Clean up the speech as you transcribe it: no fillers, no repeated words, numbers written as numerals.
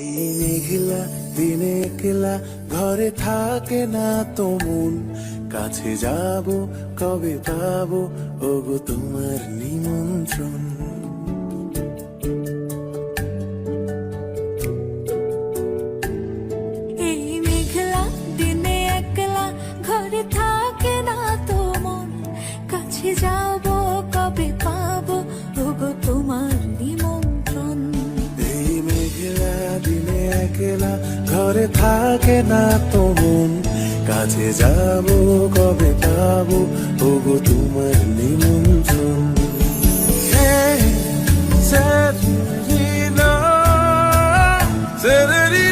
এই মেঘলা দিনে একলা ঘরে থাকে না তো মন, কাছে যাব কবে পাবো ওগো তোমার নিমন্ত্রণ। এই মেঘলা দিনে একলা ঘরে থাকে না তো মন, কাছে যাব কবে পাবো ওগো তোমার নিমন্ত্রণ। এই মেঘলা দিনে একলা ঘরে থাকে না তো মন, কাছে যাব কবে পাবো ওগো তোমার নিমন্ত্রণ। Serena, Serena.